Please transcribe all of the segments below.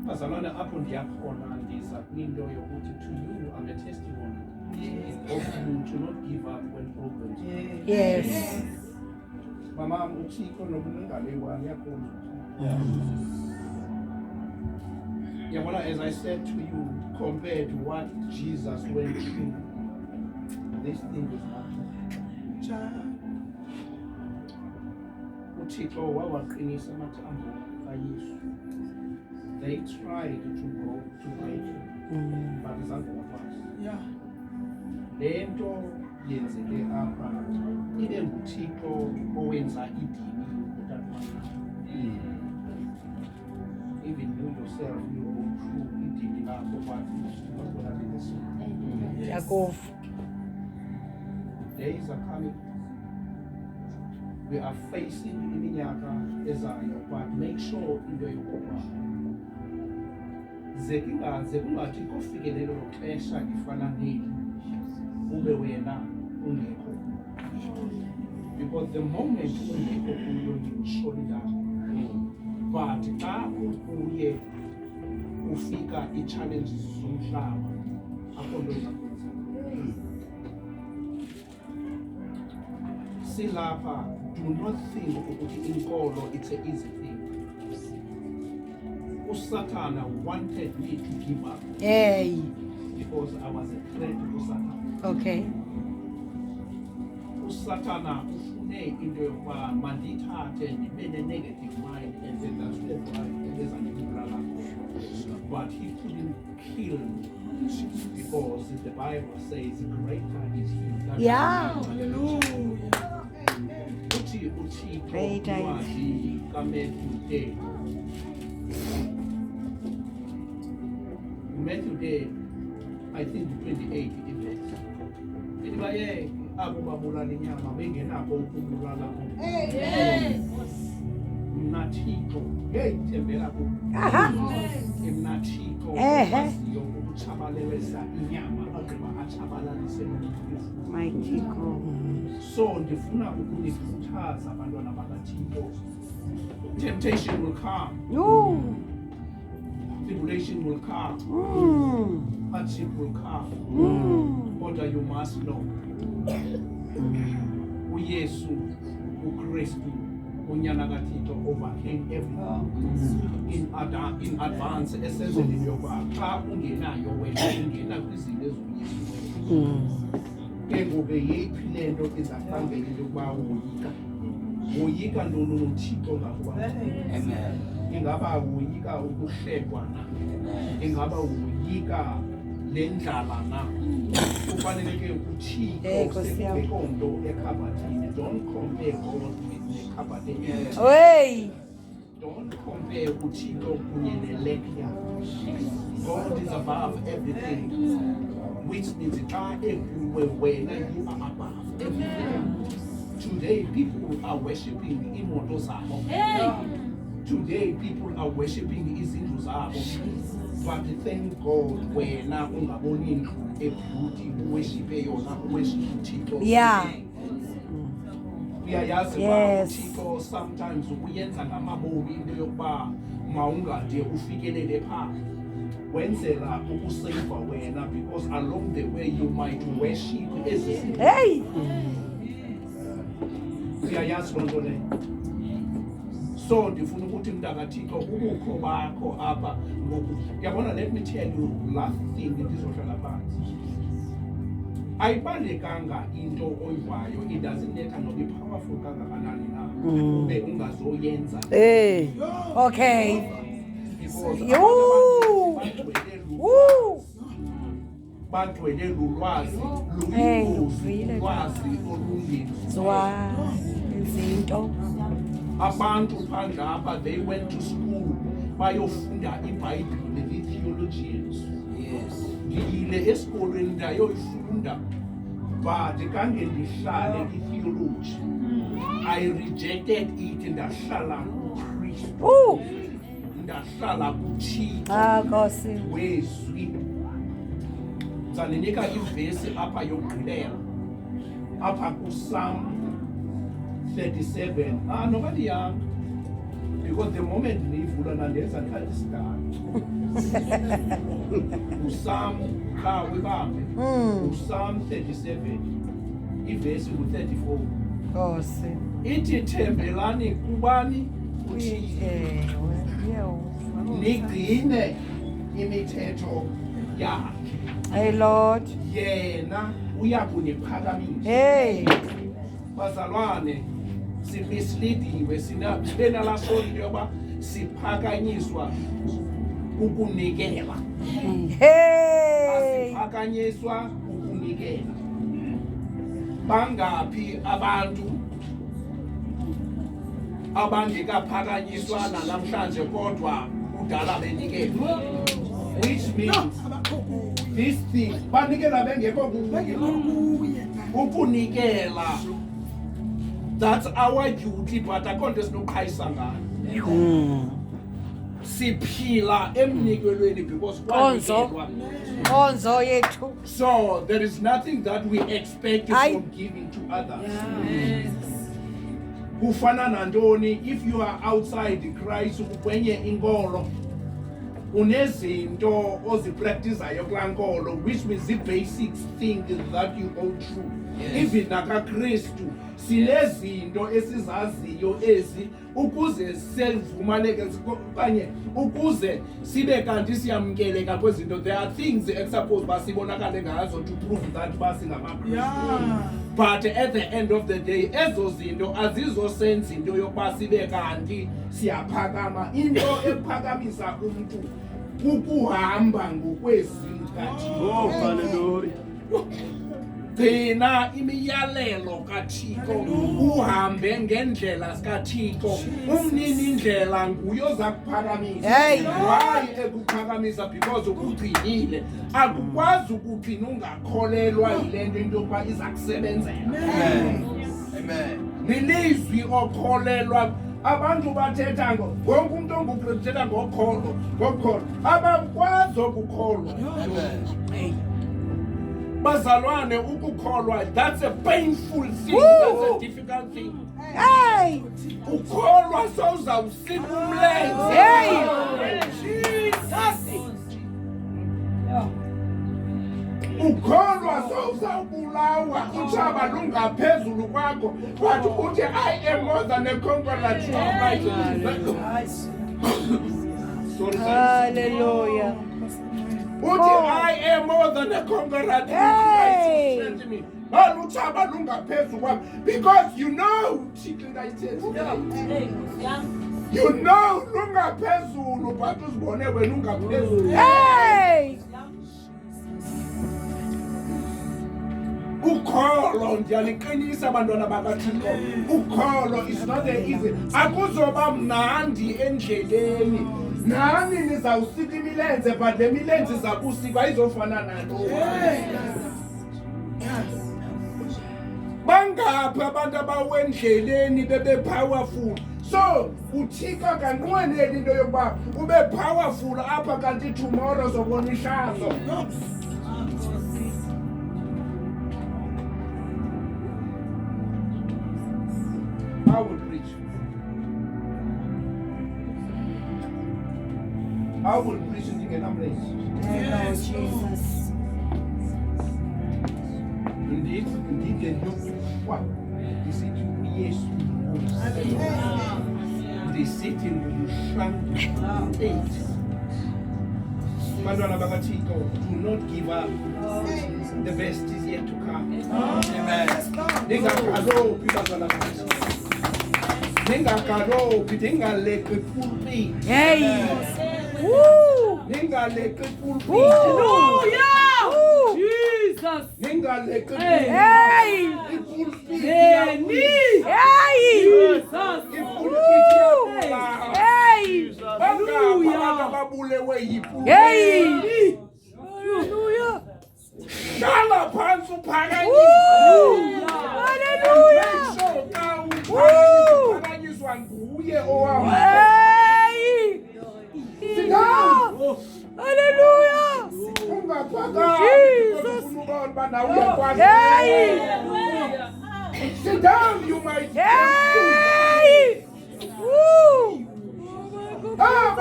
bazalwane apho ndiyakhona ndiza kwinto yokuthi to you I'm a testimony of you to not give up when problems Yes. mama uThixo nobungale wami yakhona yabona as I said to you compared to what Jesus went through this thing is nothing uThixo wawaqinisa amathambo kaYesu. They tried to break him, but zange bakwazi. Le nto yenzeke apha ibe nguThixo owenza idini even you yourself you go through idini lakho but not gonna be the same. Yakov. Days are coming. We are facing iminyaka ezayo, but make sure into yokuba ze kungathi kofikelela lo xesha lifana neli ube wena ungekho, because the moment ungekho kuyo yisholida, but xa uye ufika i-challenges zomhlaba akho nto izakwenzeka. Silapha, do not think ukuthi inkolo it's an easy thing. Satana wanted me to give up. Hey. Because I was a threat to Satan. Okay. Satana ufune into yokuba mandithathe ndibe ne-negative mind, and then that's why there's an ibulala. But he couldn't kill me because the Bible says greater is he. Yeah. Greater is he. Matthew Day, I think 28 events. Anybody abo babulala inyama bengenabo ukubulala umuntu. Mnathixo, hey thembela ku. Mnathixo waziyo ukuchabalelisa inyama agqiba achabalalise nomuntu. My Chico. So ndifuna ukunikhuthaza abantwana bakaThixo. Temptation will come. No. Tribulation will come, hardship will come, but you must know, uYesu, uKristu, unyana kaThixo overcame everything in advance. Essentially, yokuba xa ungenayo wena ungena kwizinto ezoYesu. Ke ngoku yeyiphi le nto izaphambili yokuba woyika ntoni uThixo ngakuba? Amen. Ingaba woyika ukuhlekwa na? Ingaba woyika le ndlala na? Kufaneleke uThixo sekonto ekhabhathini. Don't compare God with nekhabhathini. Hey. Don't compare uThixo kunye nelekya. God is above everything, which means xa ekuwe wena you are above everything. Today people are worshipping imoto zabo. Today people are worshipping izindlu zabo. But thank God wena ungaboni indlu ebeauty uworshipe yona, uworship uThixo. Yeah. Uyayazi uba uThixo sometimes uyenza ngamabomi into yokuba mawungade ufikelele phaa. Wenzela ukuseva wena, because along the way you might worship ezi. Hey. Uyayazi loo nto leyo. So ndifuna ukuthi mntakaThixo ubukho bakho apha ngoku. Yabona, let me tell you last thing ndizohlala phansi. Ayibalekanga into oyivayo, it doesn't matter noba i-powerful kangakanani na ube ungazoyenza. Hey. Okay. Bagcwele lulwazi lulwazi olungenziwa. Izinto. Abantu phandle apha, they went to school bayofunda iBhayibhile, the-theologians. Ngiyile esikolweni ndayoyifunda, but kange ndihlale i-theology. I rejected it, ndahlala kuKristu. Ndahlala kuThixo. Nkosi. Wezwi. Ndizaninika ivesi apha yokugqibela. Apha kuPsalm 37. Nobody young. Because the moment leave ukuyivula nandenza ndikhathi isidala uSam xa wibambe uPsalm 37 ivesi u34 Nkosi. ithi thembelani kubani uThixo nigcine imithetho yakhe Hey Lord. yena uyakuniphakamisa Hey. bazalwane simislidiwe sinala sonto yoba siphakanyiswa ukunikela Hey. asiphakanyiswa ukunikela bangaphi abantu abangekaphakanyiswa namhlanje kodwa kudala benikela which means this thing banikela bengekho ukunikela. That's our duty, but akonto esinoqhayisa ngayo. Siphila emnikelweni because Konzo yethu. so there is nothing that we expect from giving to others. Kufana nantoni if you are outside Christ kwenye inkolo unezinto ozipracticeayo kulaa nkolo which means the basic things that you go through. Even nakaKristu sinezinto esizaziyo ezi ukuze sivumaneke okanye ukuze sibe kanti siyamkeleka kwezinto. There are things examples basibonakale ngazo to prove that basingamaKristu. But at the end of the day ezo zinto azizosenza into yokuba sibe kanti siyaphakama. Into ephakamisa umntu kukuhamba ngokwezinkathixo. Oh, hallelujah. Gcina imiyalelo kaThixo uhambe ngendlela zikaThixo. Umnini indlela nguye oza kuphakamisa. Why ekuphakamisa? Because ukugcinile akukwazi ukugcina ungakholelwa yile nto into yokuba iza kusebenzela. Amen. Nilizwi okholelwa abantu bathetha wonke umuntu ongukrethetha ngokholo abakwazi ukukholwa. Bazalwane ukukholwa, that's a painful thing. That's a difficult thing. Hey. Ukholwa sowuzawusika umlenze. Hey. Jesus. Ukholwa sowuzawubulawa utshaba lungaphezulu kwakho but uthi I am more than a conqueror through Christ. Sorry. Hallelujah. I am more than a conqueror through Christ who strengthens me. Utshaba lungaphezulu kwakho because you know you know lungaphezulu but uzibone wena ungaphezulu. Hey. Ukholo ndiyaliqinisa abantwana bakaThixo. Ukholo is not easy. Akuzoba mnandi endleleni. Nani nizawusika imilenze but le milenze zakusikwa izofana nalo. Bangaphi abantu abawendleleni bebe powerful. So uThixo kanqweneli into yokuba ube powerful apha kanti tomorrow zobona ihlazo. I will preach. I will preach in the Lord Jesus. Indeed, the what? They say to yes, they sit in Shank 8. Madonna Bagatiko, do not give up. The best is yet to come. Amen. Ningakalo pibazala. Ningakalo pidingaleke pulpi. Hey. Woo. Ningaleke pulpi. Hallelujah. Jesus. Ningaleke Hey. pulpi. Hey. Jesus. Hey. Hey. Hallelujah. Dala phansi uphakanyiswa. Hallelujah. Uphakanyiswa nguye owahamba. Hey. Sit down. Hallelujah. Jesus. Hey. Sit down, you might. Hey. Woo. Ah,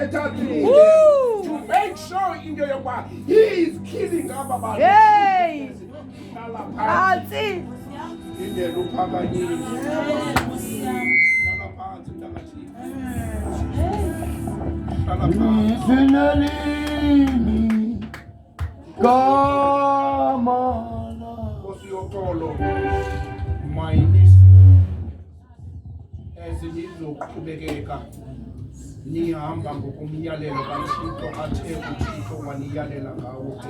better through Woo. them to make sure in your bar he is killing about Hey. Ati. Come on. What's your call? My niece. Ezilizokubekeka nihamba ngokumyalelo kaThixo athe uThixo waniyalela ngawo.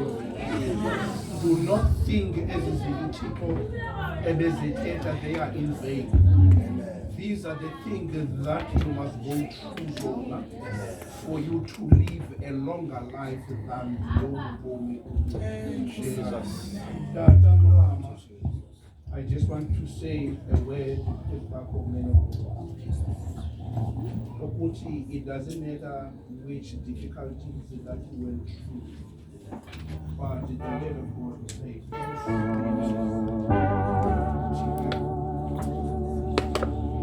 Do not think ezizinto ebezithetha they are in vain. These are the things that you must go through Jonah, for you to live a longer life than Jesus. I just want to say a word Okuti, it doesn't matter which difficulties that you went through, but the word of God says,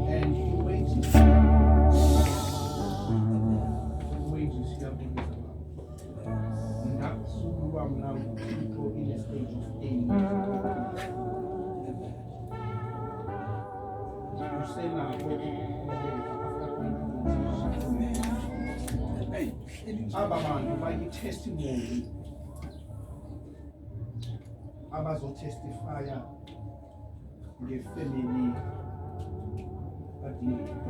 and he wages here now people in a stage of pain. You say now, Abaman, by your testimony, Abazo testify the family at the city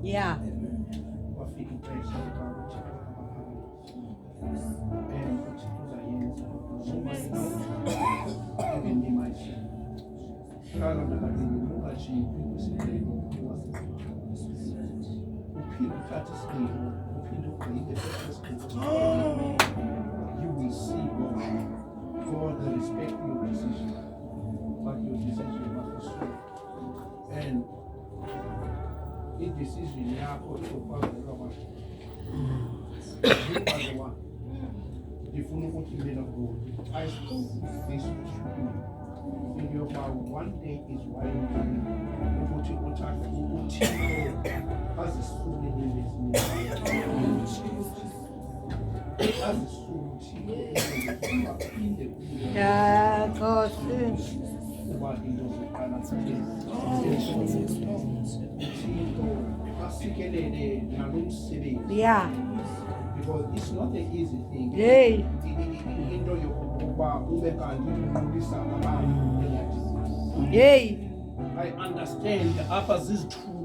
Yeah. You will see God respect your decision, but your decision must be straight. And this decision, you are the one. If you know what you made of God, I spoke this with you. In your power, one day is why you put your attack as a student in this as a student in the Yeah, God. Yeah. Because it's not an easy thing. Hey. Hey. I understand the opposite true.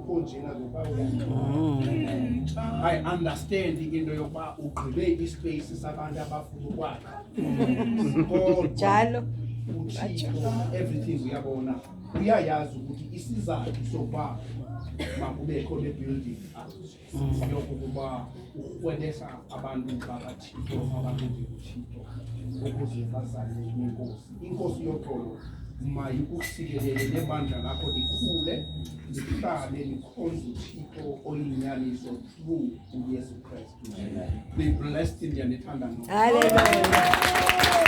I understand the end of your baby spaces about Jalo. everything we have on now. We are Yazu, this is a so far. Makube call the building. Yokuba, when there's abandoned Chico, abandoned Chico. Inkos Yoko, my Uxi, the Banda, Lako, the Kule, the Car, the Konzu Chico, or in Yali, so true, Jesus Christ. Be blessed in the Netanda. Hallelujah.